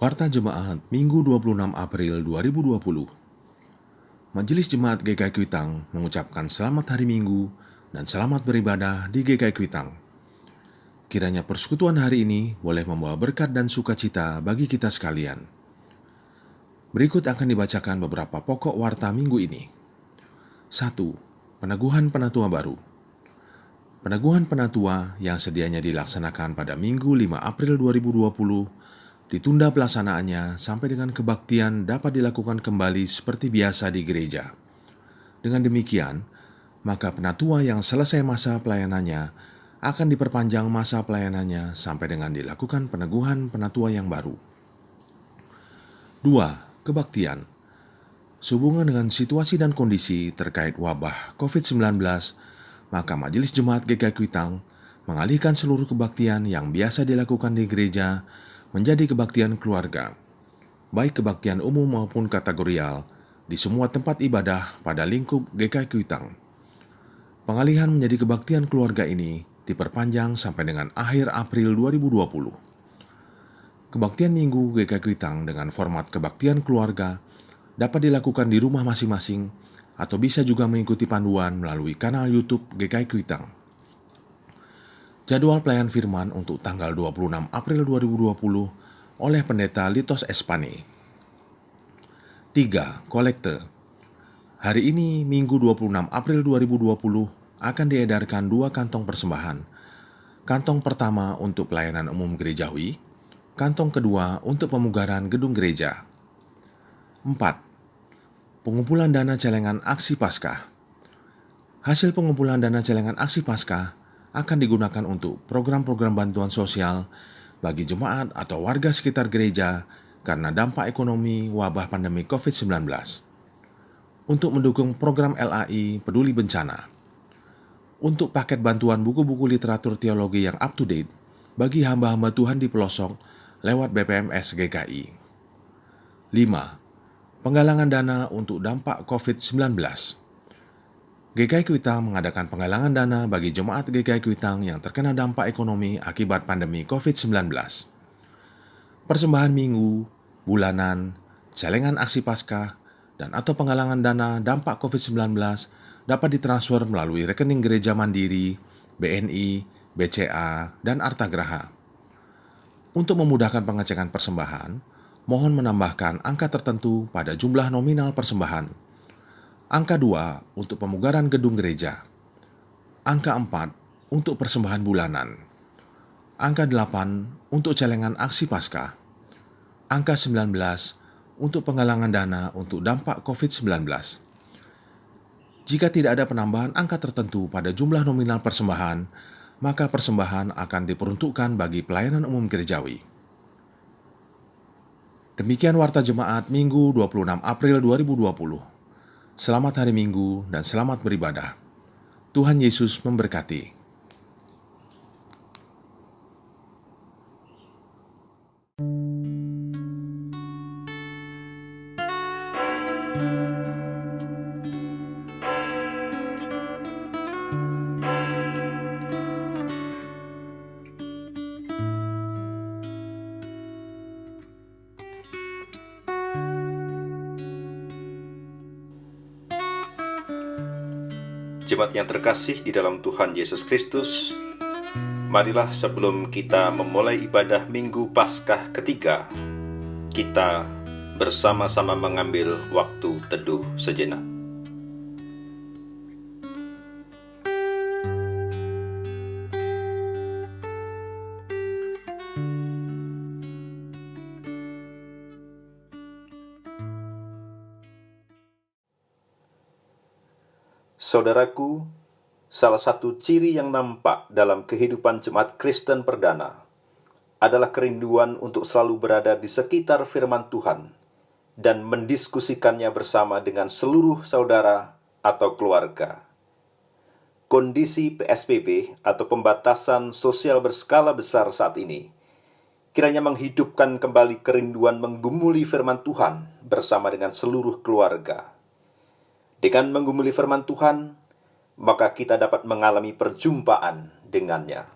Warta Jemaat Minggu 26 April 2020. Majelis Jemaat GKI Kuitang mengucapkan selamat hari Minggu dan selamat beribadah di GKI Kuitang. Kiranya persekutuan hari ini boleh membawa berkat dan sukacita bagi kita sekalian. Berikut akan dibacakan beberapa pokok warta minggu ini. 1. Peneguhan Penatua Baru. Peneguhan Penatua yang sedianya dilaksanakan pada Minggu 5 April 2020 ditunda pelaksanaannya sampai dengan kebaktian dapat dilakukan kembali seperti biasa di gereja. Dengan demikian, maka penatua yang selesai masa pelayanannya akan diperpanjang masa pelayanannya sampai dengan dilakukan peneguhan penatua yang baru. 2. Kebaktian. Sehubungan dengan situasi dan kondisi terkait wabah COVID-19, maka Majelis Jemaat GKI Kuitang mengalihkan seluruh kebaktian yang biasa dilakukan di gereja menjadi kebaktian keluarga, baik kebaktian umum maupun kategorial, di semua tempat ibadah pada lingkup GKI Kuitang. Pengalihan menjadi kebaktian keluarga ini diperpanjang sampai dengan akhir April 2020. Kebaktian Minggu GKI Kuitang dengan format kebaktian keluarga dapat dilakukan di rumah masing-masing atau bisa juga mengikuti panduan melalui kanal YouTube GKI Kuitang. Jadwal pelayan firman untuk tanggal 26 April 2020 oleh Pendeta Litos Espane. 3. Kolekte. Hari ini, Minggu 26 April 2020, akan diedarkan 2 kantong persembahan. Kantong pertama untuk pelayanan umum gerejawi, kantong kedua untuk pemugaran gedung gereja. 4. Pengumpulan dana celengan aksi Paskah. Hasil pengumpulan dana celengan aksi Paskah akan digunakan untuk program-program bantuan sosial bagi jemaat atau warga sekitar gereja karena dampak ekonomi wabah pandemi COVID-19. Untuk mendukung program LAI Peduli Bencana. Untuk paket bantuan buku-buku literatur teologi yang up-to-date bagi hamba-hamba Tuhan di pelosok lewat BPMS GKI. 5. Penggalangan dana untuk dampak COVID-19. GKI Kuitang mengadakan penggalangan dana bagi jemaat GKI Kuitang yang terkena dampak ekonomi akibat pandemi COVID-19. Persembahan minggu, bulanan, celengan aksi Paskah, dan atau penggalangan dana dampak COVID-19 dapat ditransfer melalui rekening Gereja Mandiri, BNI, BCA, dan Artagraha. Untuk memudahkan pengecekan persembahan, mohon menambahkan angka tertentu pada jumlah nominal persembahan. Angka 2 untuk pemugaran gedung gereja. Angka 4 untuk persembahan bulanan. Angka 8 untuk celengan aksi Paskah. Angka 19 untuk penggalangan dana untuk dampak COVID-19. Jika tidak ada penambahan angka tertentu pada jumlah nominal persembahan, maka persembahan akan diperuntukkan bagi pelayanan umum gerejawi. Demikian Warta Jemaat Minggu 26 April 2020. Selamat hari Minggu dan selamat beribadah. Tuhan Yesus memberkati. Jemaat yang terkasih di dalam Tuhan Yesus Kristus, marilah sebelum kita memulai ibadah Minggu Paskah ketiga, kita bersama-sama mengambil waktu teduh sejenak. Saudaraku, salah satu ciri yang nampak dalam kehidupan jemaat Kristen perdana adalah kerinduan untuk selalu berada di sekitar firman Tuhan dan mendiskusikannya bersama dengan seluruh saudara atau keluarga. Kondisi PSBB atau pembatasan sosial berskala besar saat ini kiranya menghidupkan kembali kerinduan menggumuli firman Tuhan bersama dengan seluruh keluarga. Dengan menggumuli firman Tuhan, maka kita dapat mengalami perjumpaan dengannya.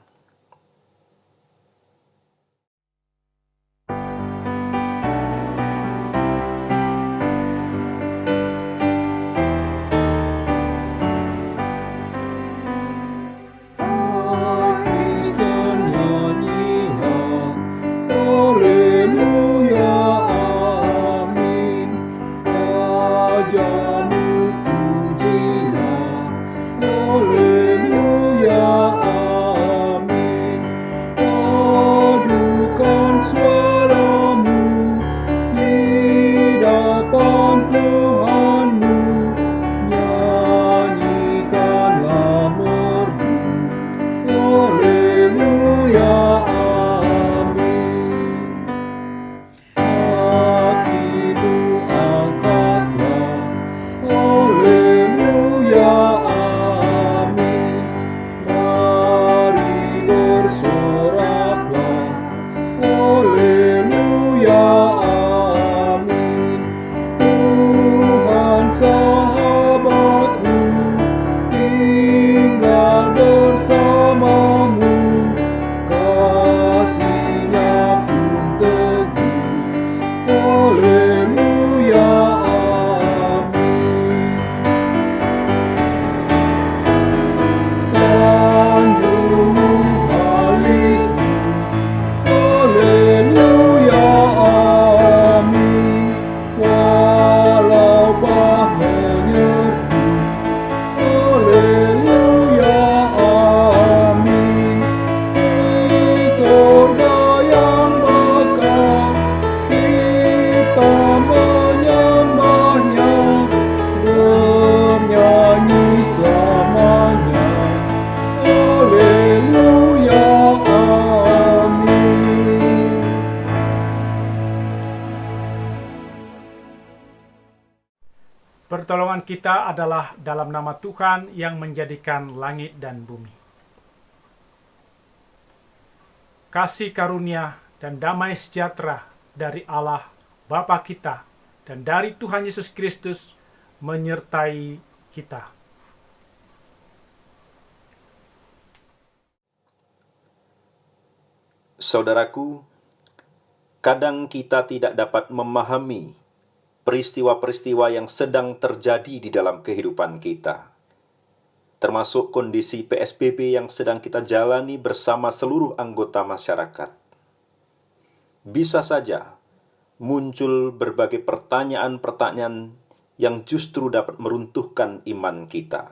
pertolongan kita adalah dalam nama Tuhan yang menjadikan langit dan bumi. Kasih karunia dan damai sejahtera dari Allah Bapa kita dan dari Tuhan Yesus Kristus menyertai kita. Saudaraku, kadang kita tidak dapat memahami peristiwa-peristiwa yang sedang terjadi di dalam kehidupan kita, termasuk kondisi PSBB yang sedang kita jalani bersama seluruh anggota masyarakat. Bisa saja muncul berbagai pertanyaan-pertanyaan yang justru dapat meruntuhkan iman kita.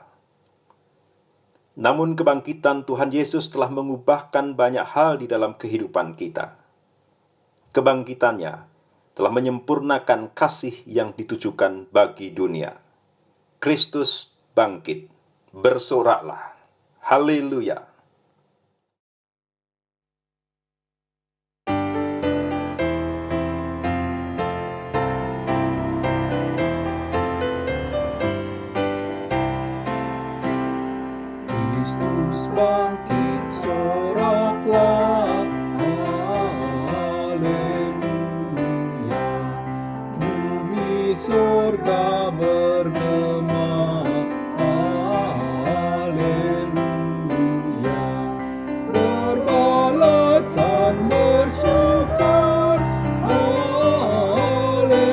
Namun kebangkitan Tuhan Yesus telah mengubahkan banyak hal di dalam kehidupan kita. Kebangkitannya telah menyempurnakan kasih yang ditujukan bagi dunia. Kristus bangkit, bersoraklah. Haleluya! Kristus bangkit, soraklah, haleluya. Bumi surga bergema, haleluya. Berbalasan bersyukur, haleluya.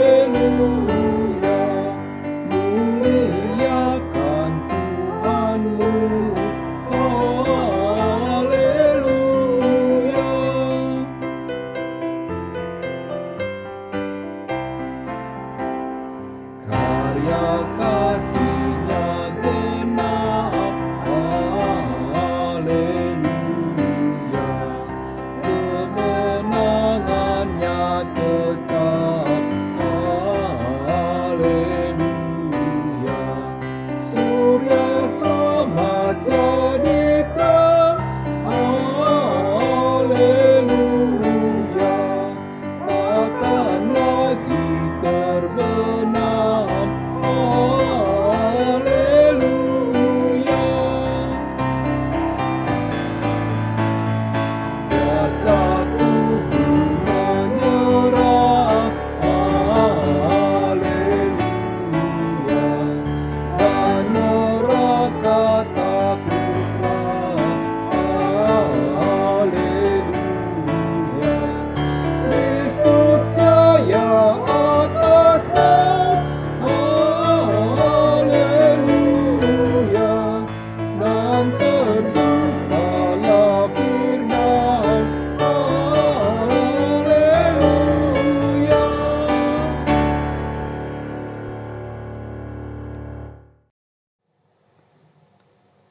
Muliakan Tuhanmu, haleluya. Karya kasih-Nya genap, haleluya. Kemenangan-Nya tetap, haleluya. Surya selamat jadi terang, haleluya. Takkan lagi terbenam, haleluya. Kuasa tubuh menyerah, haleluya. Dan neraka takluklah, haleluya. Kristus jaya atas maut, haleluya. Dan terbukalah firman, haleluya.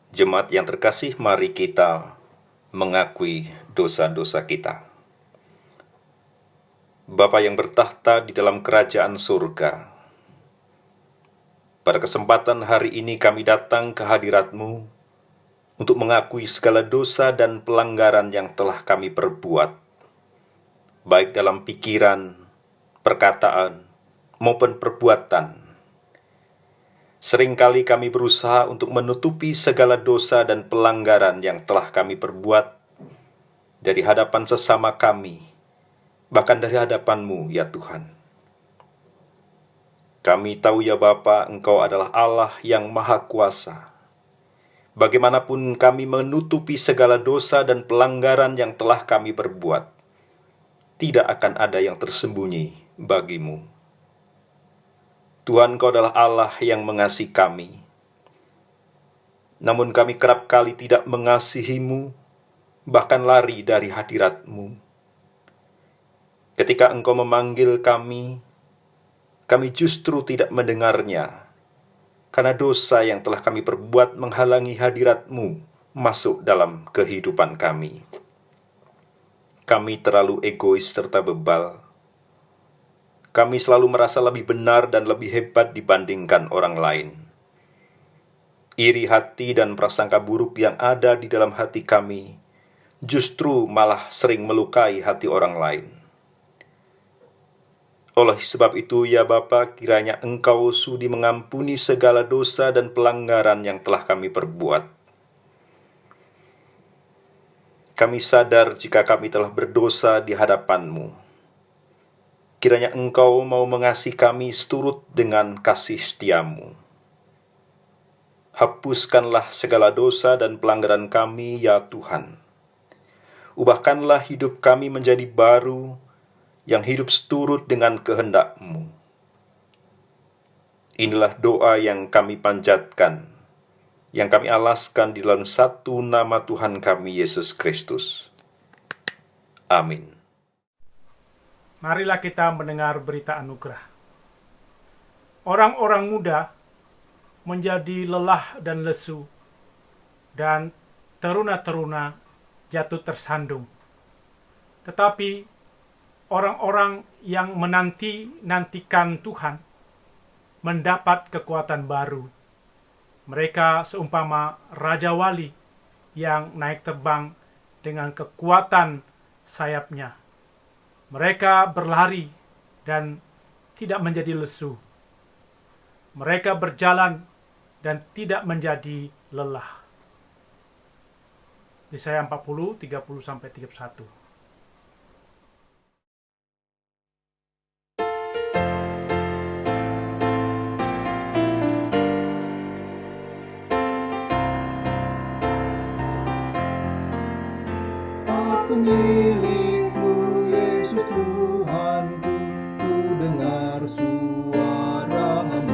Jemaat yang terkasih, mari kita mengakui dosa-dosa kita. Bapa yang bertahta di dalam kerajaan surga, pada kesempatan hari ini kami datang ke hadirat-Mu untuk mengakui segala dosa dan pelanggaran yang telah kami perbuat, baik dalam pikiran, perkataan, maupun perbuatan. Seringkali kami berusaha untuk menutupi segala dosa dan pelanggaran yang telah kami perbuat dari hadapan sesama kami, bahkan dari hadapan-Mu, ya Tuhan. Kami tahu ya Bapa, Engkau adalah Allah yang Maha Kuasa. Bagaimanapun kami menutupi segala dosa dan pelanggaran yang telah kami perbuat, tidak akan ada yang tersembunyi bagi-Mu. Tuhan, Kau adalah Allah yang mengasihi kami. Namun kami kerap kali tidak mengasihi-Mu, bahkan lari dari hadirat-Mu. Ketika Engkau memanggil kami justru tidak mendengarnya, karena dosa yang telah kami perbuat menghalangi hadirat-Mu masuk dalam kehidupan kami. Kami terlalu egois serta bebal. Kami selalu merasa lebih benar dan lebih hebat dibandingkan orang lain. Iri hati dan prasangka buruk yang ada di dalam hati kami justru malah sering melukai hati orang lain. Oleh sebab itu, ya Bapa, kiranya Engkau sudi mengampuni segala dosa dan pelanggaran yang telah kami perbuat. Kami sadar jika kami telah berdosa di hadapan-Mu. Kiranya Engkau mau mengasihi kami seturut dengan kasih setia-Mu. Hapuskanlah segala dosa dan pelanggaran kami, ya Tuhan. Ubahkanlah hidup kami menjadi baru, yang hidup seturut dengan kehendak-Mu. Inilah doa yang kami panjatkan, yang kami alaskan di dalam satu nama Tuhan kami, Yesus Kristus. Amin. Marilah kita mendengar berita anugerah. Orang-orang muda menjadi lelah dan lesu, dan teruna-teruna jatuh tersandung. Tetapi orang-orang yang menanti-nantikan Tuhan mendapat kekuatan baru. Mereka seumpama Raja Wali yang naik terbang dengan kekuatan sayapnya. Mereka berlari dan tidak menjadi lesu. Mereka berjalan dan tidak menjadi lelah. Yesaya 40, 30-31. Aku milik-Mu, Yesus Tuhanku, ku dengar suara-Mu.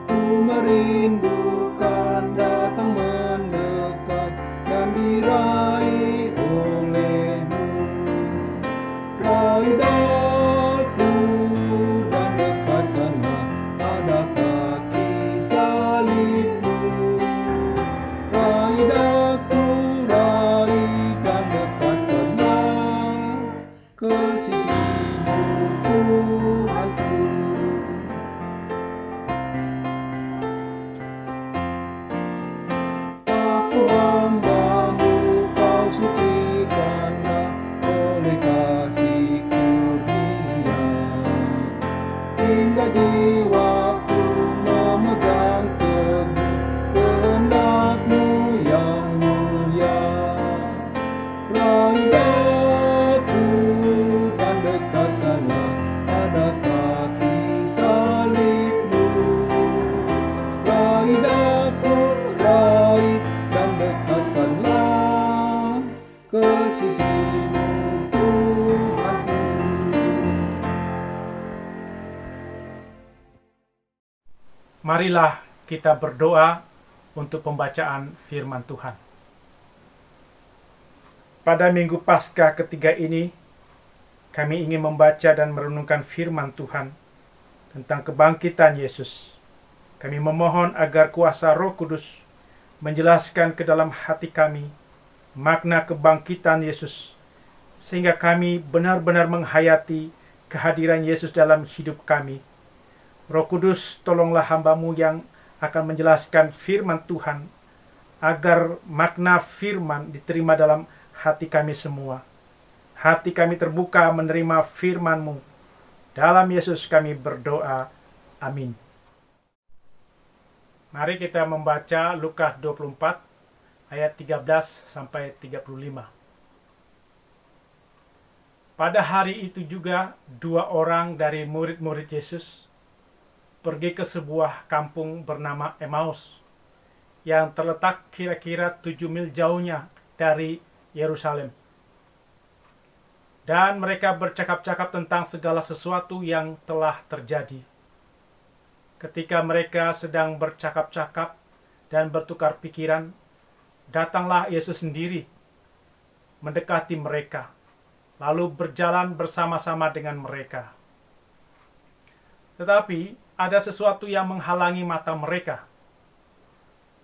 Ku merindukan datang mendekat dan diraih oleh-Mu. Raih daku dan dekatkanlah pada kaki salib-Mu. Raih daku, raih dan dekatkanlah ke sisi-Mu, Tuhanku. Aku hamba-Mu, Kau sucikanlah oleh kasih kurnia, hingga di waktu memegang teguh kehendak-Mu yang mulia. Raih daku dan dekatkanlah pada kaki salib-Mu. Raih daku, raih dan dekatkanlah ke sisi-Mu, Tuhanku. Marilah kita berdoa untuk pembacaan firman Tuhan. Pada Minggu Paskah ketiga ini, kami ingin membaca dan merenungkan firman Tuhan tentang kebangkitan Yesus. Kami memohon agar kuasa Roh Kudus menjelaskan ke dalam hati kami makna kebangkitan Yesus, sehingga kami benar-benar menghayati kehadiran Yesus dalam hidup kami. Roh Kudus, tolonglah hamba-Mu yang akan menjelaskan firman Tuhan, agar makna firman diterima dalam hati kami semua. Hati kami terbuka menerima firman-Mu. Dalam Yesus kami berdoa. Amin. Mari kita membaca Lukas 24 ayat 13-35. Pada hari itu juga 2 orang dari murid-murid Yesus pergi ke sebuah kampung bernama Emmaus yang terletak kira-kira 7 mil jauhnya dari Yerusalem. Dan mereka bercakap-cakap tentang segala sesuatu yang telah terjadi. Ketika mereka sedang bercakap-cakap dan bertukar pikiran, datanglah Yesus sendiri mendekati mereka, lalu berjalan bersama-sama dengan mereka. Tetapi ada sesuatu yang menghalangi mata mereka,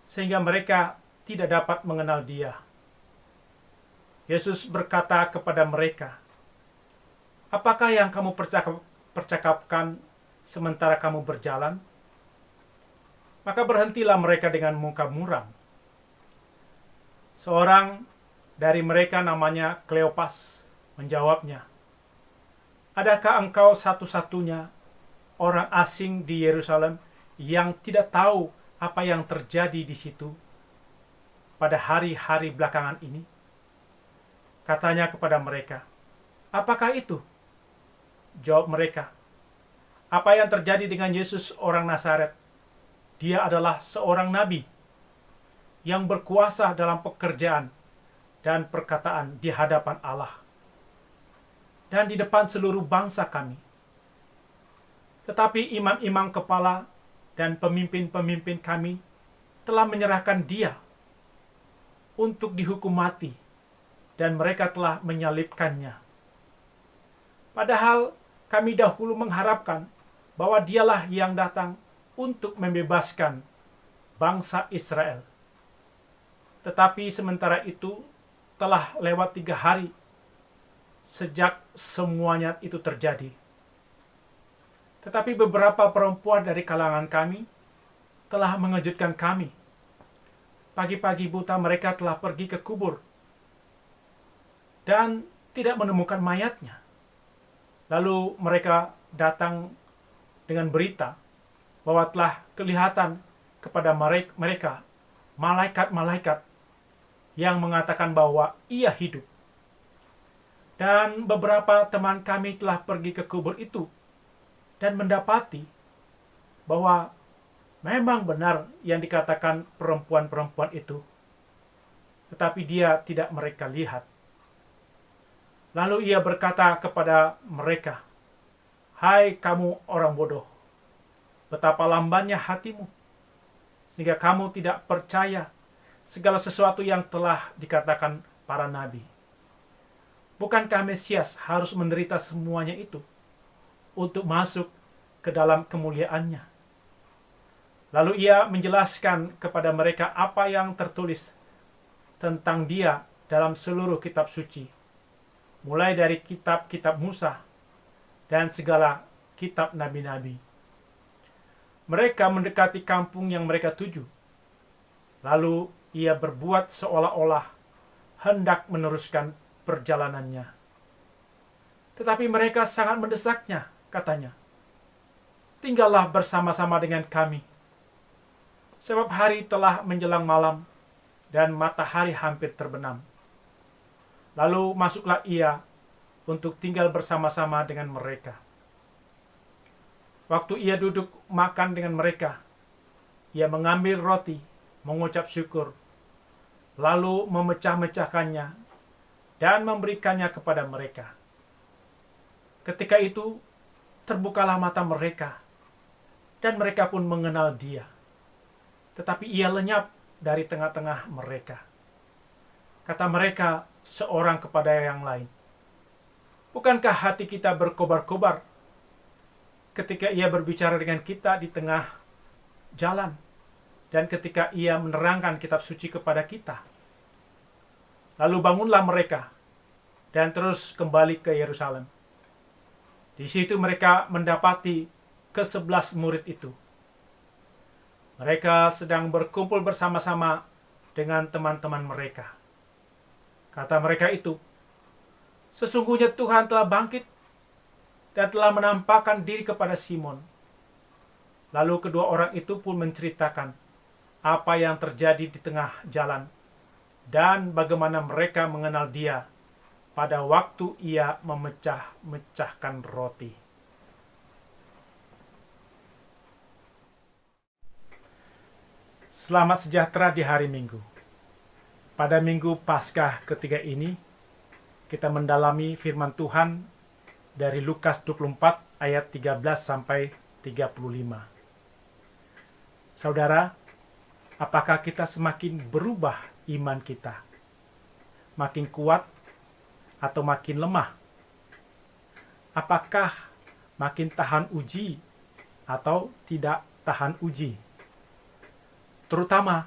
sehingga mereka tidak dapat mengenal Dia. Yesus berkata kepada mereka, "Apakah yang kamu percakapkan sementara kamu berjalan?" Maka berhentilah mereka dengan muka muram. Seorang dari mereka namanya Kleopas menjawabnya, Adakah engkau satu-satunya orang asing di Yerusalem yang tidak tahu apa yang terjadi di situ pada hari-hari belakangan ini? Katanya kepada mereka, apakah itu? Jawab mereka, apa yang terjadi dengan Yesus orang Nazaret? Dia adalah seorang nabi yang berkuasa dalam pekerjaan dan perkataan di hadapan Allah dan di depan seluruh bangsa kami. Tetapi imam-imam kepala dan pemimpin-pemimpin kami telah menyerahkan dia untuk dihukum mati, dan mereka telah menyalibkannya. Padahal kami dahulu mengharapkan bahwa dialah yang datang untuk membebaskan bangsa Israel. Tetapi sementara itu telah lewat 3 hari sejak semuanya itu terjadi. Tetapi beberapa perempuan dari kalangan kami telah mengejutkan kami. Pagi-pagi buta mereka telah pergi ke kubur dan tidak menemukan mayatnya. Lalu mereka datang dengan berita bahwa telah kelihatan kepada mereka malaikat-malaikat yang mengatakan bahwa ia hidup. Dan beberapa teman kami telah pergi ke kubur itu dan mendapati bahwa memang benar yang dikatakan perempuan-perempuan itu, tetapi dia tidak mereka lihat. Lalu ia berkata kepada mereka, "Hai kamu orang bodoh, betapa lambannya hatimu, sehingga kamu tidak percaya segala sesuatu yang telah dikatakan para nabi. Bukankah Mesias harus menderita semuanya itu untuk masuk ke dalam kemuliaannya?" Lalu ia menjelaskan kepada mereka apa yang tertulis tentang dia dalam seluruh kitab suci, mulai dari kitab-kitab Musa dan segala kitab nabi-nabi. Mereka mendekati kampung yang mereka tuju. Lalu ia berbuat seolah-olah hendak meneruskan perjalanannya. Tetapi mereka sangat mendesaknya, katanya, "Tinggallah bersama-sama dengan kami, sebab hari telah menjelang malam dan matahari hampir terbenam." Lalu masuklah ia untuk tinggal bersama-sama dengan mereka. Waktu ia duduk makan dengan mereka, ia mengambil roti, mengucap syukur, lalu memecah-mecahkannya dan memberikannya kepada mereka. Ketika itu terbukalah mata mereka, dan mereka pun mengenal dia. Tetapi ia lenyap dari tengah-tengah mereka. Kata mereka seorang kepada yang lain, "Bukankah hati kita berkobar-kobar ketika ia berbicara dengan kita di tengah jalan, dan ketika ia menerangkan kitab suci kepada kita?" Lalu bangunlah mereka dan terus kembali ke Yerusalem. Di situ mereka mendapati ke-11 murid itu. Mereka sedang berkumpul bersama-sama dengan teman-teman mereka. Kata mereka itu, "Sesungguhnya Tuhan telah bangkit dan telah menampakkan diri kepada Simon." Lalu kedua orang itu pun menceritakan apa yang terjadi di tengah jalan dan bagaimana mereka mengenal dia pada waktu ia memecah-mecahkan roti. Selamat sejahtera di hari Minggu. Pada Minggu Paskah ketiga ini, kita mendalami firman Tuhan dari Lukas 24 ayat 13 sampai 35. Saudara, apakah kita semakin berubah iman kita? Makin kuat atau makin lemah? Apakah makin tahan uji atau tidak tahan uji? Terutama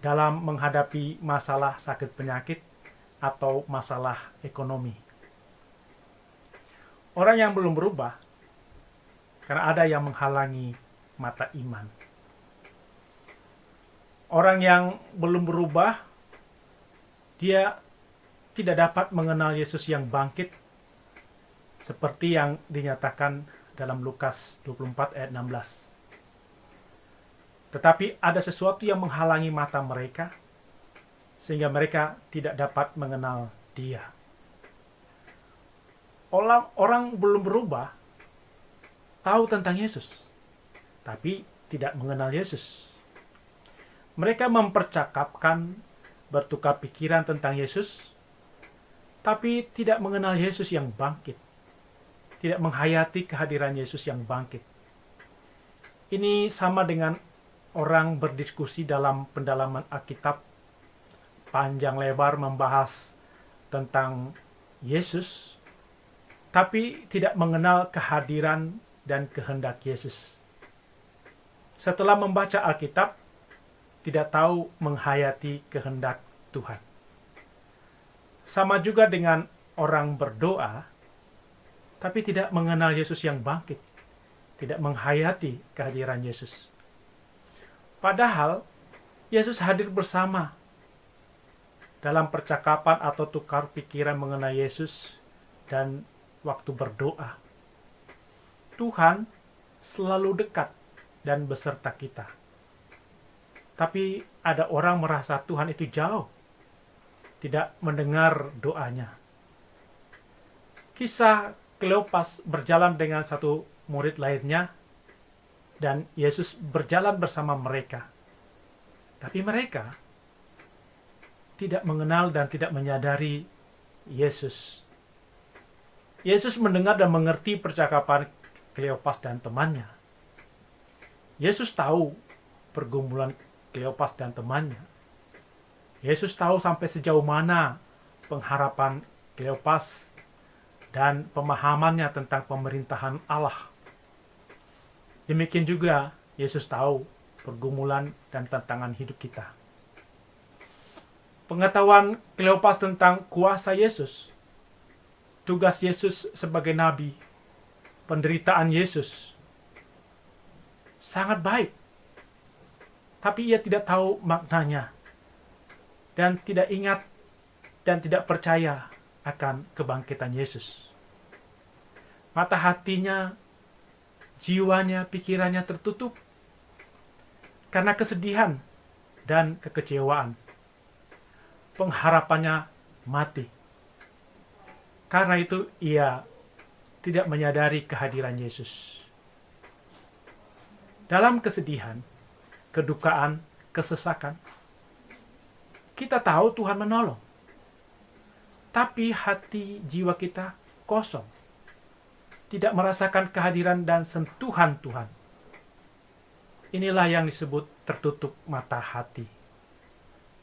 dalam menghadapi masalah sakit penyakit atau masalah ekonomi. Orang yang belum berubah karena ada yang menghalangi mata iman. Orang yang belum berubah, dia tidak dapat mengenal Yesus yang bangkit seperti yang dinyatakan dalam Lukas 24 ayat 16. Tetapi ada sesuatu yang menghalangi mata mereka, sehingga mereka tidak dapat mengenal Dia. Orang belum berubah, tahu tentang Yesus, tapi tidak mengenal Yesus. Mereka mempercakapkan, bertukar pikiran tentang Yesus, tapi tidak mengenal Yesus yang bangkit, tidak menghayati kehadiran Yesus yang bangkit. Ini sama dengan orang berdiskusi dalam pendalaman Alkitab, panjang lebar membahas tentang Yesus, tapi tidak mengenal kehadiran dan kehendak Yesus. Setelah membaca Alkitab, tidak tahu menghayati kehendak Tuhan. Sama juga dengan orang berdoa, tapi tidak mengenal Yesus yang bangkit, tidak menghayati kehadiran Yesus. Padahal, Yesus hadir bersama dalam percakapan atau tukar pikiran mengenai Yesus dan waktu berdoa. Tuhan selalu dekat dan beserta kita. Tapi ada orang merasa Tuhan itu jauh, tidak mendengar doanya. Kisah Kleopas berjalan dengan satu murid lainnya, dan Yesus berjalan bersama mereka. Tapi mereka tidak mengenal dan tidak menyadari Yesus. Yesus mendengar dan mengerti percakapan Kleopas dan temannya. Yesus tahu pergumulan Kleopas dan temannya. Yesus tahu sampai sejauh mana pengharapan Kleopas dan pemahamannya tentang pemerintahan Allah. Demikian juga Yesus tahu pergumulan dan tantangan hidup kita. Pengetahuan Kleopas tentang kuasa Yesus, tugas Yesus sebagai nabi, penderitaan Yesus, sangat baik. Tapi ia tidak tahu maknanya, dan tidak ingat dan tidak percaya akan kebangkitan Yesus. Mata hatinya, jiwanya, pikirannya tertutup karena kesedihan dan kekecewaan. Pengharapannya mati. Karena itu ia tidak menyadari kehadiran Yesus. Dalam kesedihan, kedukaan, kesesakan, kita tahu Tuhan menolong. Tapi hati jiwa kita kosong. Tidak merasakan kehadiran dan sentuhan Tuhan. Inilah yang disebut tertutup mata hati.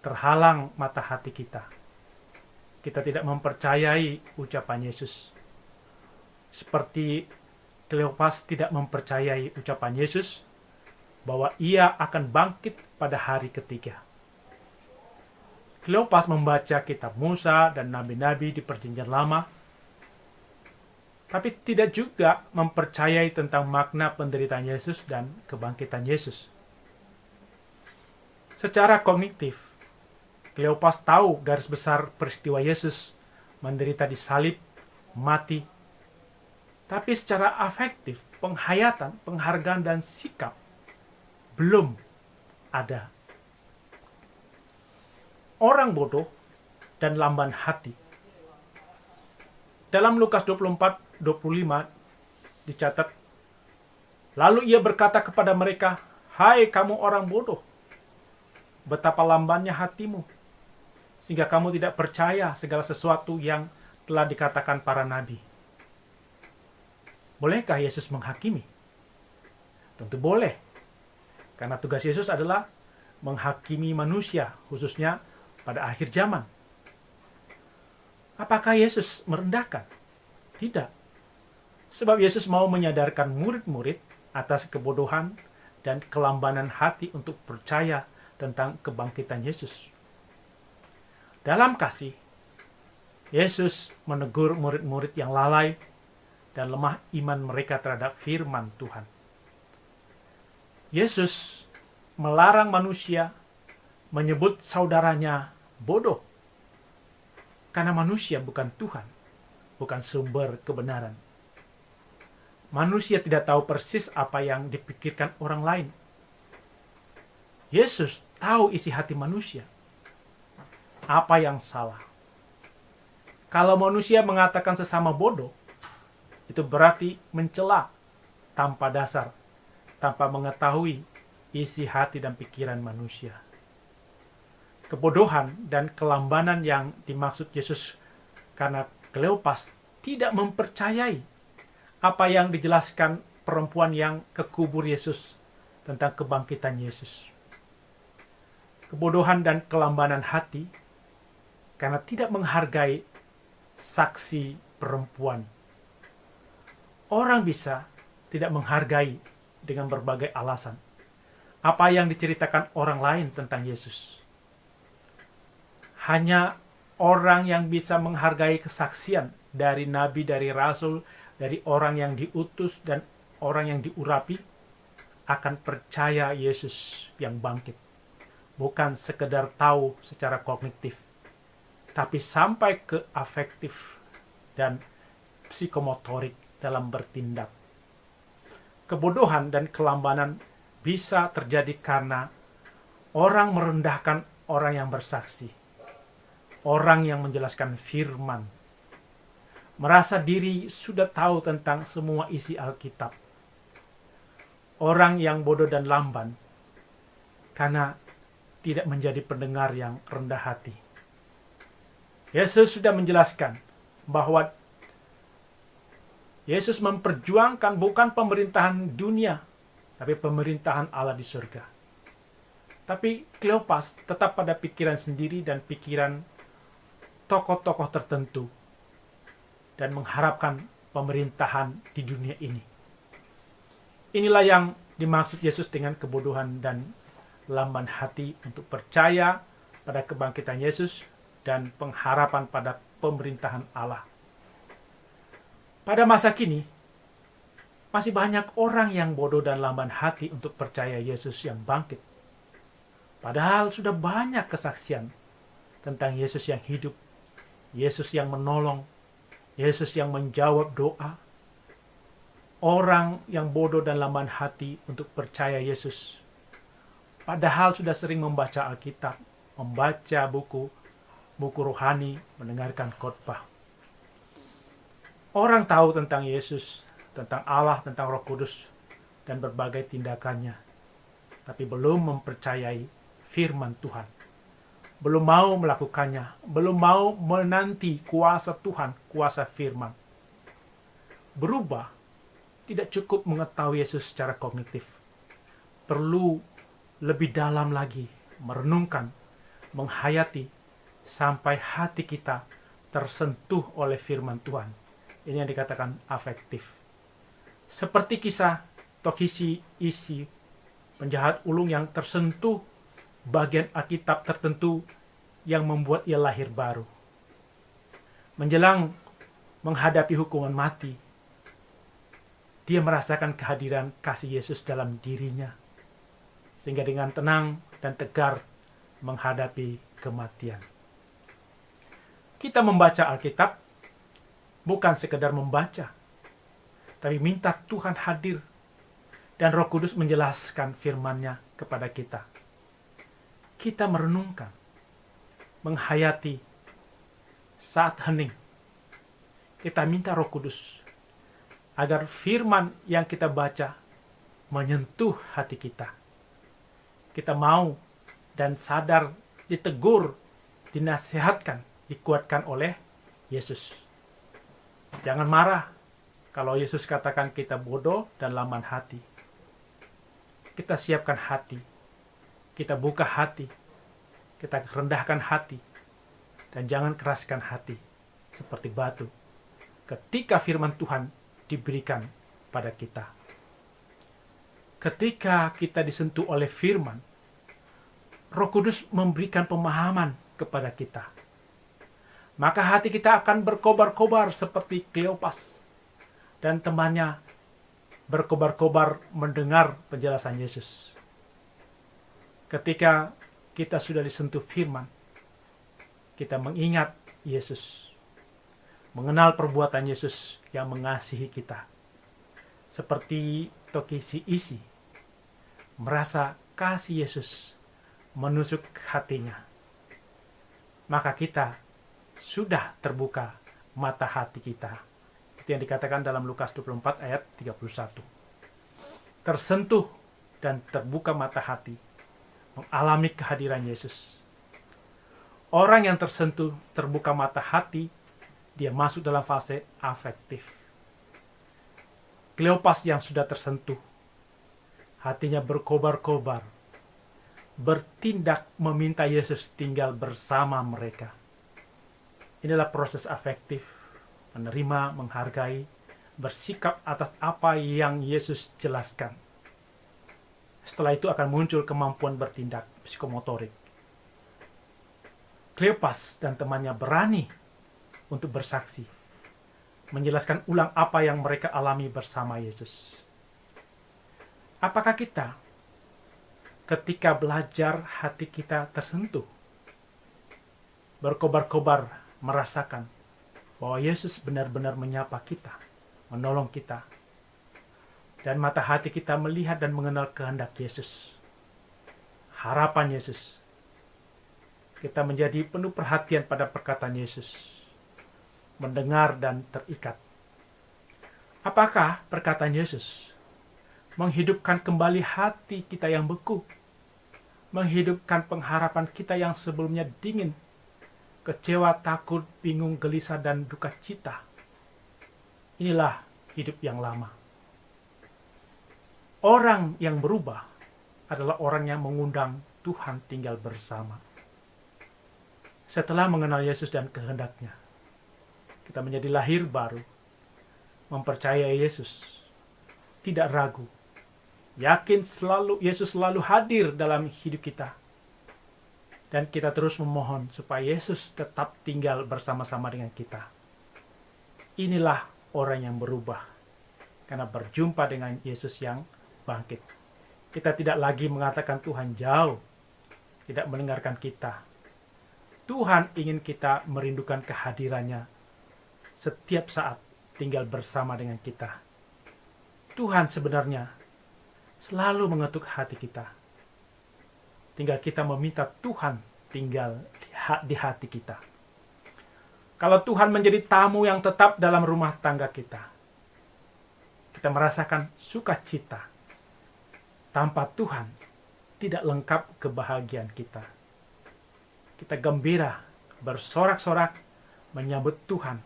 Terhalang mata hati kita. Kita tidak mempercayai ucapan Yesus. Seperti Kleopas tidak mempercayai ucapan Yesus bahwa ia akan bangkit pada hari ketiga. Kleopas membaca kitab Musa dan nabi-nabi di Perjanjian Lama, tapi tidak juga mempercayai tentang makna penderitaan Yesus dan kebangkitan Yesus. Secara kognitif, Kleopas tahu garis besar peristiwa Yesus menderita di salib, mati, tapi secara afektif, penghayatan, penghargaan, dan sikap belum ada. Orang bodoh dan lamban hati. Dalam Lukas 24:25 dicatat, lalu ia berkata kepada mereka, "Hai kamu orang bodoh, betapa lambannya hatimu, sehingga kamu tidak percaya segala sesuatu yang telah dikatakan para nabi." Bolehkah Yesus menghakimi? Tentu boleh, karena tugas Yesus adalah menghakimi manusia, khususnya pada akhir zaman. Apakah Yesus merendahkan? Tidak. Sebab Yesus mau menyadarkan murid-murid atas kebodohan dan kelambanan hati untuk percaya tentang kebangkitan Yesus. Dalam kasih, Yesus menegur murid-murid yang lalai dan lemah iman mereka terhadap firman Tuhan. Yesus melarang manusia menyebut saudaranya bodoh, karena manusia bukan Tuhan, bukan sumber kebenaran. Manusia tidak tahu persis apa yang dipikirkan orang lain. Yesus tahu isi hati manusia. Apa yang salah? Kalau manusia mengatakan sesama bodoh, itu berarti mencela tanpa dasar, tanpa mengetahui isi hati dan pikiran manusia. Kebodohan dan kelambanan yang dimaksud Yesus karena Kleopas tidak mempercayai apa yang dijelaskan perempuan yang ke kubur Yesus tentang kebangkitan Yesus. Kebodohan dan kelambanan hati karena tidak menghargai saksi perempuan. Orang bisa tidak menghargai dengan berbagai alasan apa yang diceritakan orang lain tentang Yesus. Hanya orang yang bisa menghargai kesaksian dari nabi, dari rasul, dari orang yang diutus dan orang yang diurapi akan percaya Yesus yang bangkit. Bukan sekedar tahu secara kognitif, tapi sampai ke afektif dan psikomotorik dalam bertindak. Kebodohan dan kelambanan bisa terjadi karena orang merendahkan orang yang bersaksi, orang yang menjelaskan firman, merasa diri sudah tahu tentang semua isi Alkitab. Orang yang bodoh dan lamban karena tidak menjadi pendengar yang rendah hati. Yesus sudah menjelaskan bahwa Yesus memperjuangkan bukan pemerintahan dunia, tapi pemerintahan Allah di surga. Tapi Kleopas tetap pada pikiran sendiri dan pikiran tokoh-tokoh tertentu dan mengharapkan pemerintahan di dunia ini. Inilah yang dimaksud Yesus dengan kebodohan dan lamban hati untuk percaya pada kebangkitan Yesus dan pengharapan pada pemerintahan Allah. Pada masa kini, masih banyak orang yang bodoh dan lamban hati untuk percaya Yesus yang bangkit. Padahal sudah banyak kesaksian tentang Yesus yang hidup, Yesus yang menolong, Yesus yang menjawab doa. Orang yang bodoh dan lamban hati untuk percaya Yesus, padahal sudah sering membaca Alkitab, membaca buku rohani, mendengarkan khotbah. Orang tahu tentang Yesus, tentang Allah, tentang Roh Kudus, dan berbagai tindakannya, tapi belum mempercayai firman Tuhan. Belum mau melakukannya, belum mau menanti kuasa Tuhan, kuasa firman. Berubah tidak cukup mengetahui Yesus secara kognitif. Perlu lebih dalam lagi, merenungkan, menghayati, sampai hati kita tersentuh oleh firman Tuhan. Ini yang dikatakan afektif. Seperti kisah Tokishi Ishii, penjahat ulung yang tersentuh bagian Alkitab tertentu yang membuat ia lahir baru. Menjelang menghadapi hukuman mati, dia merasakan kehadiran kasih Yesus dalam dirinya, sehingga dengan tenang dan tegar menghadapi kematian. Kita membaca Alkitab bukan sekedar membaca, tapi minta Tuhan hadir dan Roh Kudus menjelaskan firman-Nya kepada kita. Kita merenungkan, menghayati saat hening. Kita minta Roh Kudus agar firman yang kita baca menyentuh hati kita. Kita mau dan sadar ditegur, dinasihatkan, dikuatkan oleh Yesus. Jangan marah kalau Yesus katakan kita bodoh dan lamban hati. Kita siapkan hati, kita buka hati, kita rendahkan hati, dan jangan keraskan hati seperti batu ketika firman Tuhan diberikan pada kita. Ketika kita disentuh oleh firman, Roh Kudus memberikan pemahaman kepada kita. Maka hati kita akan berkobar-kobar seperti Kleopas dan temannya berkobar-kobar mendengar penjelasan Yesus. Ketika kita sudah disentuh firman, kita mengingat Yesus, mengenal perbuatan Yesus yang mengasihi kita, seperti Tokichi Ishii, merasa kasih Yesus menusuk hatinya, maka kita sudah terbuka mata hati kita. Itu yang dikatakan dalam Lukas 24 ayat 31. Tersentuh dan terbuka mata hati, mengalami kehadiran Yesus. Orang yang tersentuh, terbuka mata hati, dia masuk dalam fase afektif. Kleopas yang sudah tersentuh, hatinya berkobar-kobar, bertindak meminta Yesus tinggal bersama mereka. Inilah proses afektif, menerima, menghargai, bersikap atas apa yang Yesus jelaskan. Setelah itu akan muncul kemampuan bertindak psikomotorik. Kleopas dan temannya berani untuk bersaksi, menjelaskan ulang apa yang mereka alami bersama Yesus. Apakah kita, ketika belajar, hati kita tersentuh, berkobar-kobar, merasakan bahwa Yesus benar-benar menyapa kita, menolong kita, dan mata hati kita melihat dan mengenal kehendak Yesus, harapan Yesus. Kita menjadi penuh perhatian pada perkataan Yesus, mendengar dan terikat. Apakah perkataan Yesus menghidupkan kembali hati kita yang beku, menghidupkan pengharapan kita yang sebelumnya dingin, kecewa, takut, bingung, gelisah, dan duka cita? Inilah hidup yang lama. Orang yang berubah adalah orang yang mengundang Tuhan tinggal bersama. Setelah mengenal Yesus dan kehendaknya, kita menjadi lahir baru, mempercayai Yesus, tidak ragu, yakin Yesus selalu hadir dalam hidup kita. Dan kita terus memohon supaya Yesus tetap tinggal bersama-sama dengan kita. Inilah orang yang berubah, karena berjumpa dengan Yesus yang bangkit. Kita tidak lagi mengatakan Tuhan jauh, tidak mendengarkan kita. Tuhan ingin kita merindukan kehadirannya setiap saat tinggal bersama dengan kita. Tuhan sebenarnya selalu mengetuk hati kita. Tinggal kita meminta Tuhan tinggal di hati kita. Kalau Tuhan menjadi tamu yang tetap dalam rumah tangga kita, kita merasakan sukacita. Tanpa Tuhan, tidak lengkap kebahagiaan kita. Kita gembira, bersorak-sorak, menyambut Tuhan,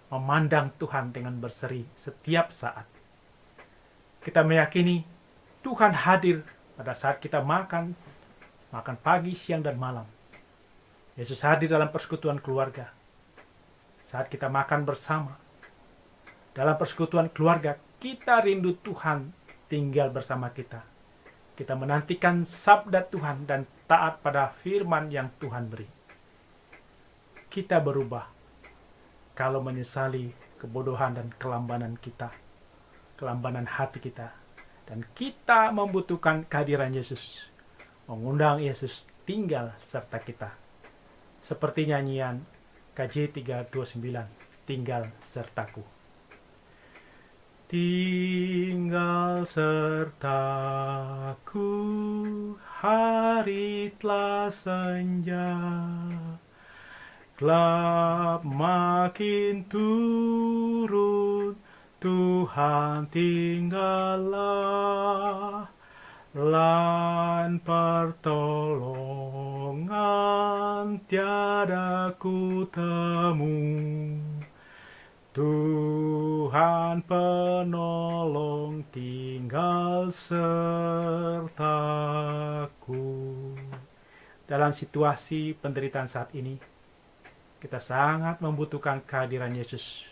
memandang Tuhan dengan berseri setiap saat. Kita meyakini Tuhan hadir pada saat kita makan pagi, siang, dan malam. Yesus hadir dalam persekutuan keluarga. Saat kita makan bersama, dalam persekutuan keluarga, kita rindu Tuhan tinggal bersama kita. Kita menantikan sabda Tuhan dan taat pada firman yang Tuhan beri. Kita berubah kalau menyesali kebodohan dan kelambanan kita, kelambanan hati kita. Dan kita membutuhkan kehadiran Yesus, mengundang Yesus tinggal serta kita. Seperti nyanyian KJ 329, tinggal sertaku. Tinggal sertaku, hari telah senja, gelap makin turun, Tuhan tinggallah, lan pertolongan tiada ku temu. Tuhan penolong tinggal sertaku. Dalam situasi penderitaan saat ini, kita sangat membutuhkan kehadiran Yesus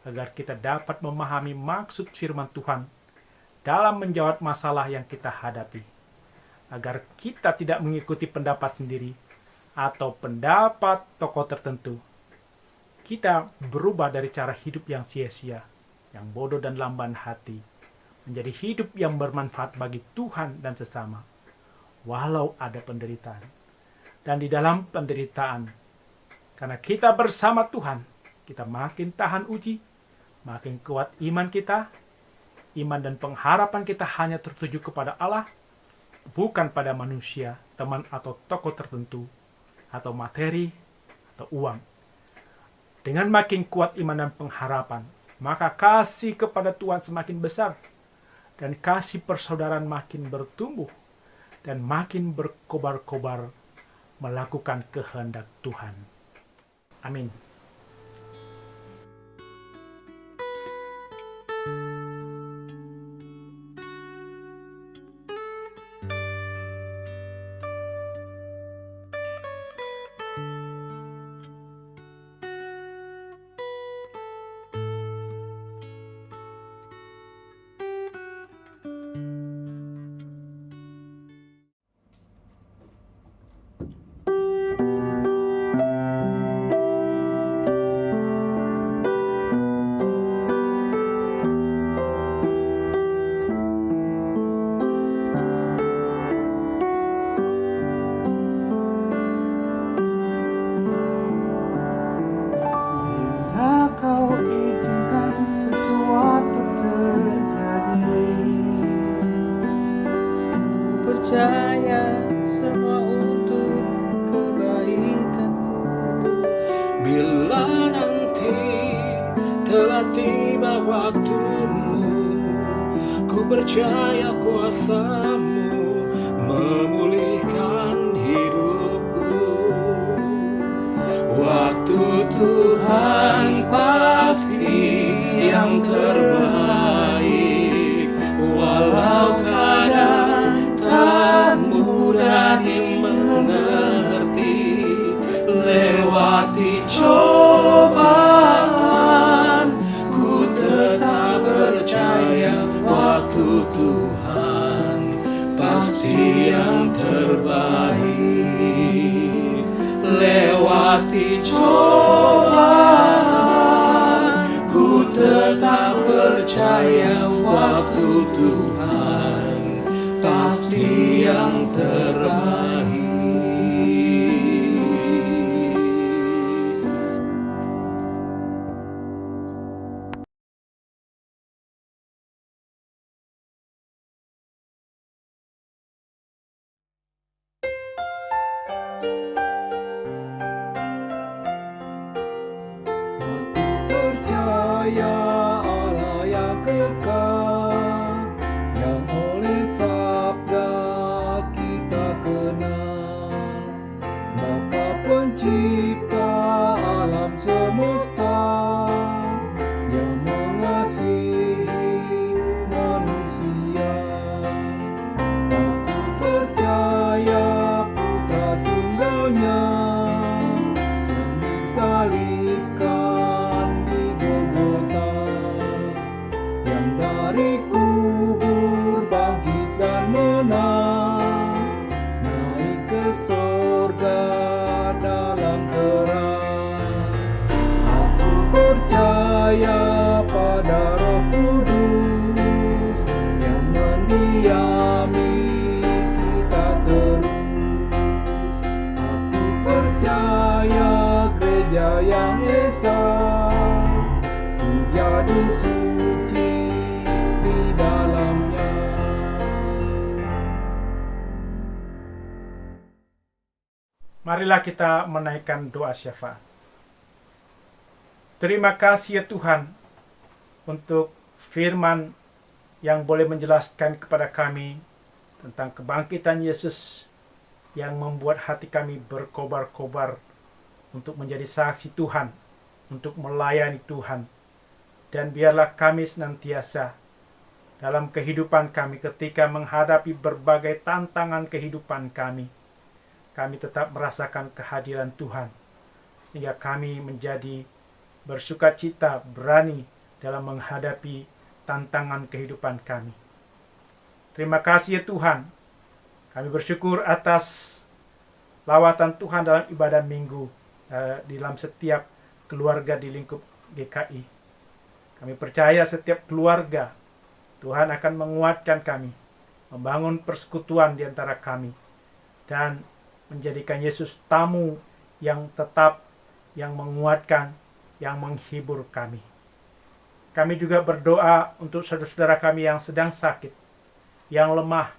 agar kita dapat memahami maksud firman Tuhan dalam menjawab masalah yang kita hadapi, agar kita tidak mengikuti pendapat sendiri atau pendapat tokoh tertentu. Kita berubah dari cara hidup yang sia-sia, yang bodoh dan lamban hati, menjadi hidup yang bermanfaat bagi Tuhan dan sesama, walau ada penderitaan. Dan di dalam penderitaan, karena kita bersama Tuhan, kita makin tahan uji, makin kuat iman kita, iman dan pengharapan kita hanya tertuju kepada Allah, bukan pada manusia, teman atau tokoh tertentu, atau materi, atau uang. Dengan makin kuat iman dan pengharapan, maka kasih kepada Tuhan semakin besar, dan kasih persaudaraan makin bertumbuh, dan makin berkobar-kobar melakukan kehendak Tuhan. Amin. Bila kau izinkan sesuatu terjadi, ku percaya semua untuk kebaikanku. Bila nanti telah tiba waktumu, ku percaya kuasa-Mu memulihkan hidupku. Waktu Tuhan pasti yang terbaik, walau kadang tak mudah dimengerti. Lewati cobaan, ku tetap percaya waktu Tuhan pasti yang terbaik. Lewati cobaan, ku tetap percaya waktu Tuhan pasti yang terbaik. Percaya Allah yang kekal, yang oleh sabda kita kenal. Bapa pencipta alam semesta, yang mengasihi manusia. Aku percaya Putra Tunggalnya yang disalibkan di Golgota, yang dari kubur bangkit dan menang, naik ke sorga dalam terang. Aku percaya pada Roh Kudus yang mendiami kita terus. Aku percaya gereja yang esa, menjadi suci di dalamnya. Marilah kita menaikkan doa syafaat. Terima kasih ya Tuhan untuk firman yang boleh menjelaskan kepada kami tentang kebangkitan Yesus yang membuat hati kami berkobar-kobar untuk menjadi saksi Tuhan, untuk melayani Tuhan. Dan biarlah kami senantiasa dalam kehidupan kami ketika menghadapi berbagai tantangan kehidupan kami tetap merasakan kehadiran Tuhan, sehingga kami menjadi bersukacita, berani dalam menghadapi tantangan kehidupan kami. Terima kasih ya Tuhan. Kami bersyukur atas lawatan Tuhan dalam ibadah minggu di dalam setiap keluarga di lingkup GKI. Kami percaya setiap keluarga Tuhan akan menguatkan kami, membangun persekutuan di antara kami, dan menjadikan Yesus tamu yang tetap, yang menguatkan, yang menghibur kami. Kami juga berdoa untuk saudara-saudara kami yang sedang sakit, yang lemah.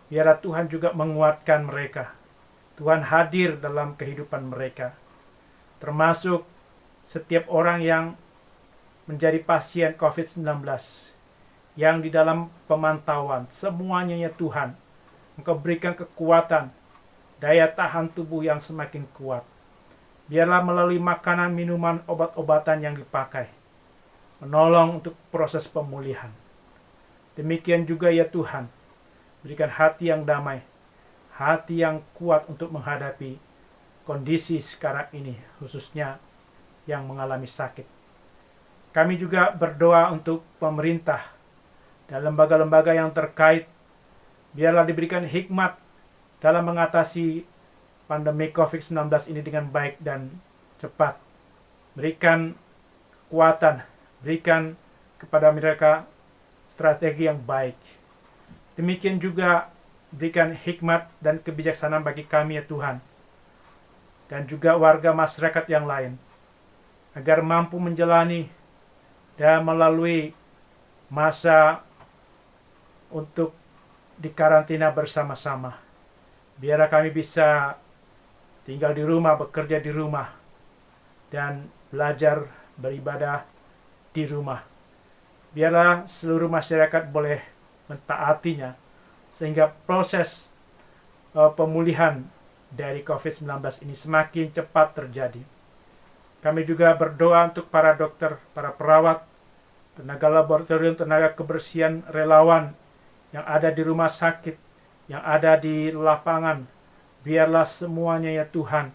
Biarlah Tuhan juga menguatkan mereka. Tuhan hadir dalam kehidupan mereka. Termasuk setiap orang yang menjadi pasien COVID-19, yang di dalam pemantauan. Semuanya ya Tuhan, Engkau berikan kekuatan, daya tahan tubuh yang semakin kuat. Biarlah melalui makanan, minuman, obat-obatan yang dipakai, menolong untuk proses pemulihan. Demikian juga ya Tuhan, berikan hati yang damai, hati yang kuat untuk menghadapi kondisi sekarang ini, khususnya yang mengalami sakit. Kami juga berdoa untuk pemerintah dan lembaga-lembaga yang terkait, biarlah diberikan hikmat dalam mengatasi pandemi COVID-19 ini dengan baik dan cepat. Berikan kekuatan, berikan kepada mereka strategi yang baik. Demikian juga berikan hikmat dan kebijaksanaan bagi kami ya Tuhan, dan juga warga masyarakat yang lain, agar mampu menjalani dan melalui masa untuk dikarantina bersama-sama. Biarlah kami bisa tinggal di rumah, bekerja di rumah, dan belajar beribadah di rumah. Biarlah seluruh masyarakat boleh mentaatinya, sehingga proses pemulihan dari COVID-19 ini semakin cepat terjadi. Kami juga berdoa untuk para dokter, para perawat, tenaga laboratorium, tenaga kebersihan, relawan yang ada di rumah sakit, yang ada di lapangan. Biarlah semuanya ya Tuhan,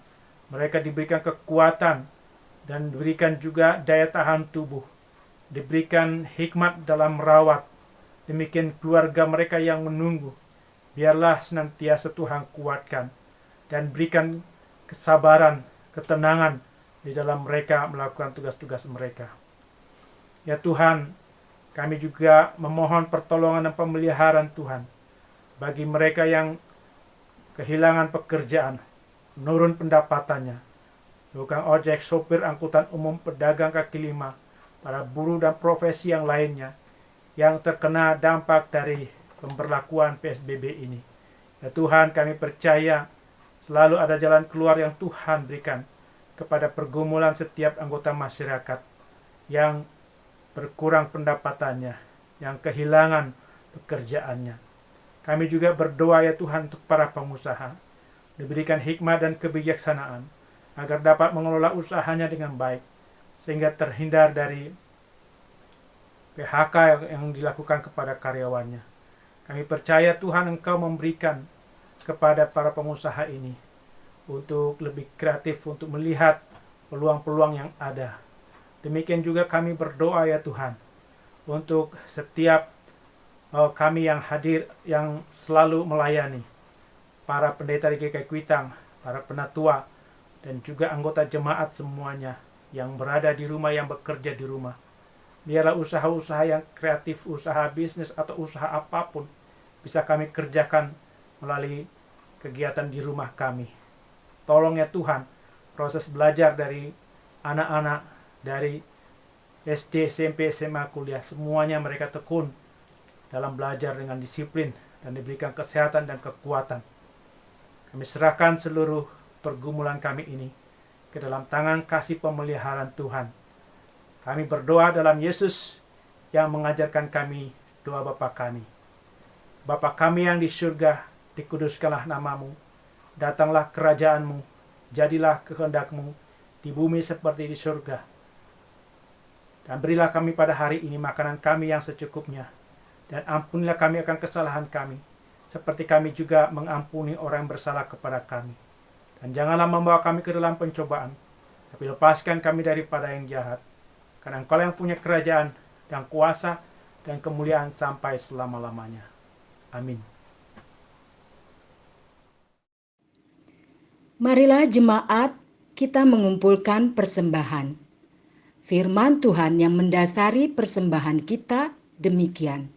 mereka diberikan kekuatan dan diberikan juga daya tahan tubuh, diberikan hikmat dalam merawat. Demikian keluarga mereka yang menunggu, biarlah senantiasa Tuhan kuatkan dan berikan kesabaran, ketenangan di dalam mereka melakukan tugas-tugas mereka. Ya Tuhan, kami juga memohon pertolongan dan pemeliharaan Tuhan bagi mereka yang kehilangan pekerjaan, menurun pendapatannya, tukang ojek, sopir angkutan umum, pedagang kaki lima, para buruh dan profesi yang lainnya yang terkena dampak dari pemberlakuan PSBB ini. Ya Tuhan, kami percaya selalu ada jalan keluar yang Tuhan berikan kepada pergumulan setiap anggota masyarakat yang berkurang pendapatannya, yang kehilangan pekerjaannya. Kami juga berdoa ya Tuhan untuk para pengusaha, diberikan hikmat dan kebijaksanaan agar dapat mengelola usahanya dengan baik, sehingga terhindar dari PHK yang dilakukan kepada karyawannya. Kami percaya Tuhan Engkau memberikan kepada para pengusaha ini untuk lebih kreatif, untuk melihat peluang-peluang yang ada. Demikian juga kami berdoa ya Tuhan untuk setiap kami yang hadir, yang selalu melayani, para pendeta di GKI Kuitang, para penatua, dan juga anggota jemaat semuanya yang berada di rumah, yang bekerja di rumah. Biarlah usaha-usaha yang kreatif, usaha bisnis atau usaha apapun bisa kami kerjakan melalui kegiatan di rumah kami. Tolong ya Tuhan, proses belajar dari anak-anak dari SD, SMP, SMA, kuliah, semuanya mereka tekun dalam belajar dengan disiplin dan diberikan kesehatan dan kekuatan. Kami serahkan seluruh pergumulan kami ini ke dalam tangan kasih pemeliharaan Tuhan. Kami berdoa dalam Yesus yang mengajarkan kami doa Bapa kami. Bapa kami yang di surga, dikuduskanlah namamu, datanglah kerajaanmu, jadilah kehendakmu di bumi seperti di surga. Dan berilah kami pada hari ini makanan kami yang secukupnya, dan ampunilah kami akan kesalahan kami, seperti kami juga mengampuni orang yang bersalah kepada kami. Dan janganlah membawa kami ke dalam pencobaan, tapi lepaskan kami daripada yang jahat. Karena Engkau yang punya kerajaan dan kuasa dan kemuliaan sampai selama-lamanya. Amin. Marilah jemaat kita mengumpulkan persembahan. Firman Tuhan yang mendasari persembahan kita demikian.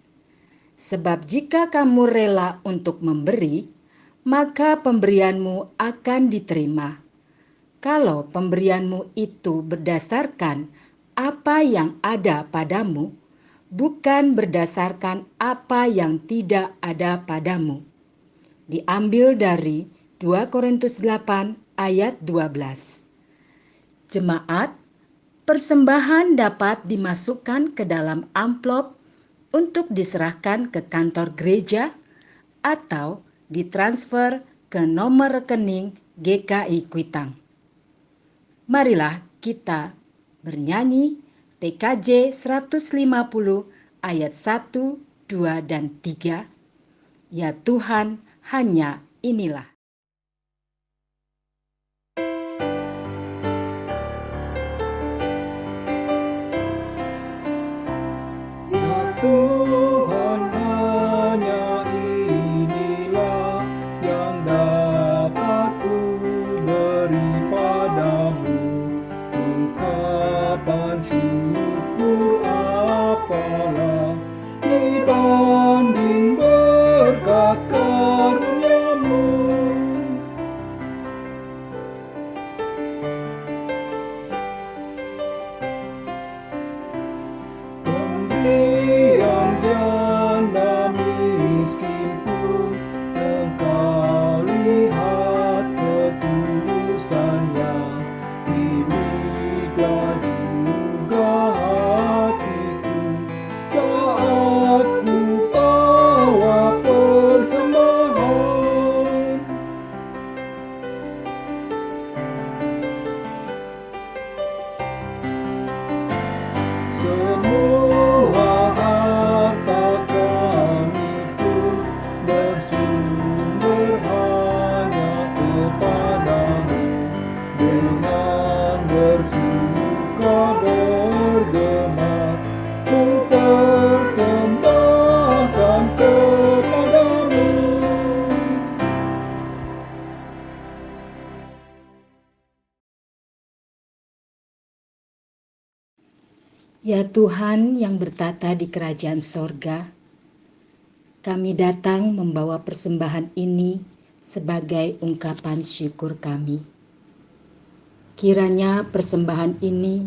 Sebab jika kamu rela untuk memberi, maka pemberianmu akan diterima. Kalau pemberianmu itu berdasarkan apa yang ada padamu, bukan berdasarkan apa yang tidak ada padamu. Diambil dari 2 Korintus 8 ayat 12. Jemaat, persembahan dapat dimasukkan ke dalam amplop untuk diserahkan ke kantor gereja atau ditransfer ke nomor rekening GKI Kuitang. Marilah kita bernyanyi PKJ 150 ayat 1, 2, dan 3. Ya Tuhan, hanya inilah. Ya Tuhan, hanya inilah yang dapat ku beri padamu. Ungkapan syukur apalah dibanding berkat karunia-Mu. Pemberian janda miskin pun Engkau lihat ketulusannya. Miliklah juga hatiku saat ku bawa persembahan. Semua harta kami pun bersumber hanya kepadamu. Dengan bersuka bergemar ku persembahkan kepadamu. Ya Tuhan yang bertata di kerajaan sorga, kami datang membawa persembahan ini sebagai ungkapan syukur kami. Kiranya persembahan ini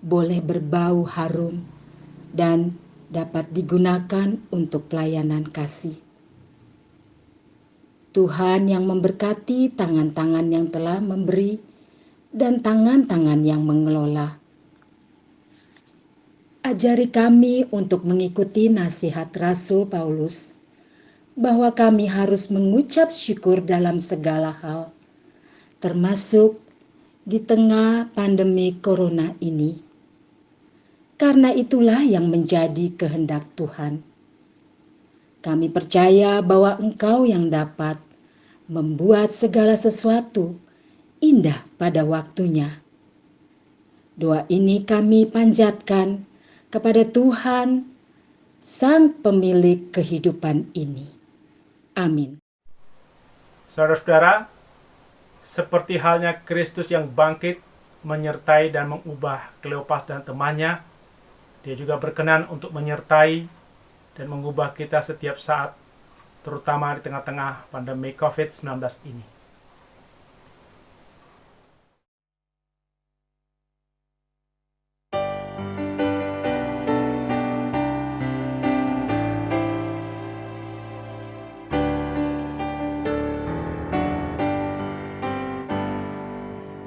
boleh berbau harum dan dapat digunakan untuk pelayanan kasih. Tuhan yang memberkati tangan-tangan yang telah memberi dan tangan-tangan yang mengelola. Ajari kami untuk mengikuti nasihat Rasul Paulus bahwa kami harus mengucap syukur dalam segala hal, termasuk di tengah pandemi corona ini. Karena itulah yang menjadi kehendak Tuhan. Kami percaya bahwa Engkau yang dapat membuat segala sesuatu indah pada waktunya. Doa ini kami panjatkan kepada Tuhan, Sang Pemilik kehidupan ini. Amin. Saudara-saudara, seperti halnya Kristus yang bangkit, menyertai dan mengubah Kleopas dan temannya, Dia juga berkenan untuk menyertai dan mengubah kita setiap saat, terutama di tengah-tengah pandemi COVID-19 ini.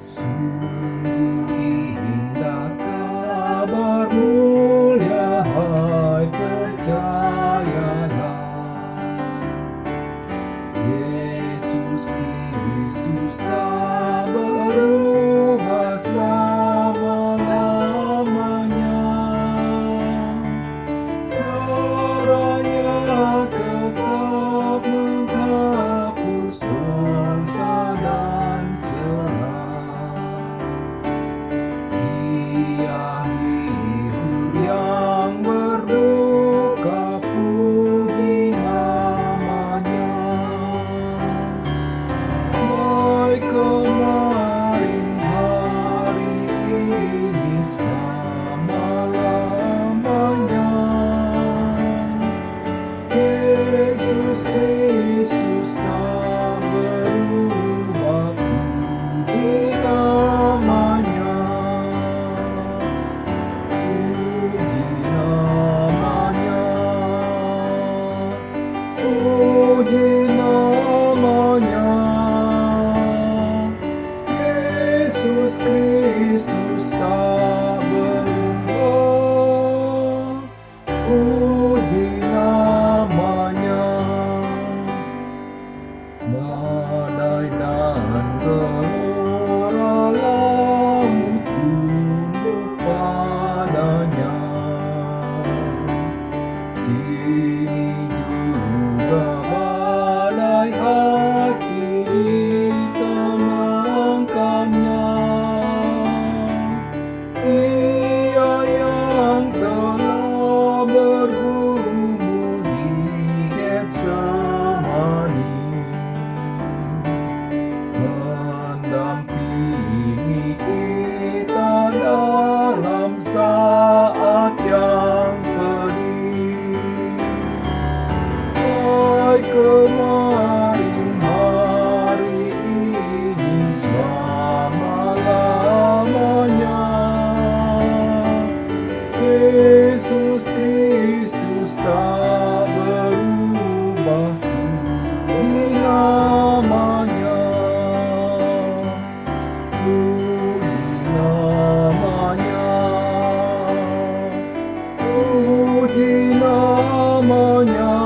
Sungguh indah kabar mulia, hai percayalah. Yesus Kristus tak berubah selama-lamanya. Karanya tetap menghapus dosa dan celah. Yesus Kristus tak berubah. Puji namanya. Badai dan gelora laut tunduk padanya. Kini juga badai hati ditenangkannya. Ia yang telah bergumul di Getsemani, mendampingi kita dalam saat yang pedih. Baik kemarin, hari ini, selama-lamanya. Yesus Kristus tak berubah, puji namanya. Puji namanya. Puji namanya.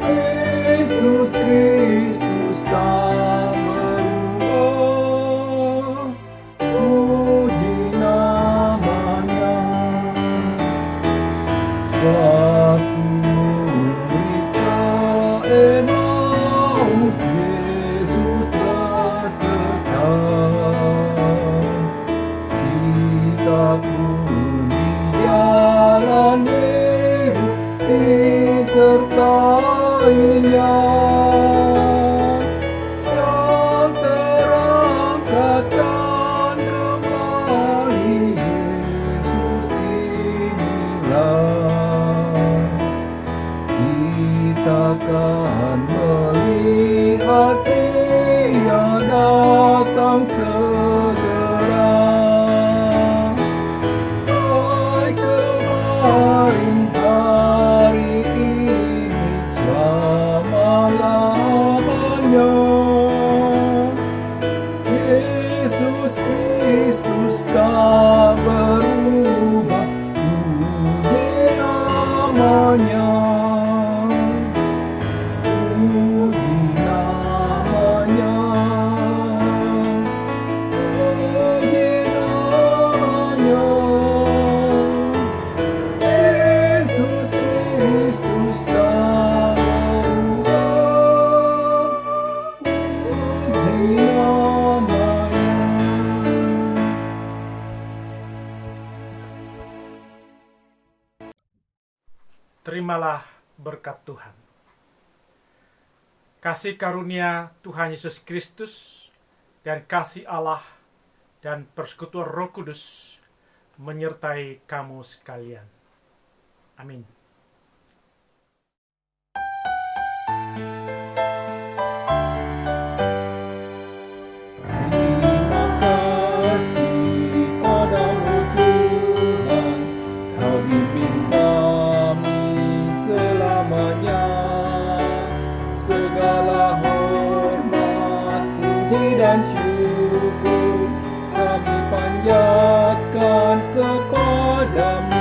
Yesus Kristus tak berubah, puji namanya. Waktu murid ke Emaus, Yesus beserta. Kita pun di jalan hidup disertainya. Yang terangkatkan kembali, Yesus inilah. Kita akan melihat Dia datang segera. Baik kemarin, hari ini, selama-lamanya. Yesus Kristus tak berubah, puji namanya. Puji namanya. Puji namanya. Yesus Kristus tak berubah, puji namanya. Terimalah berkat Tuhan. Kasih karunia Tuhan Yesus Kristus dan kasih Allah dan persekutuan Roh Kudus menyertai kamu sekalian. Amin. Terima kasih padamu Tuhan, Kau bimbing kami selamanya. Segala hormat, puji dan syukur kami panjatkan kepadamu.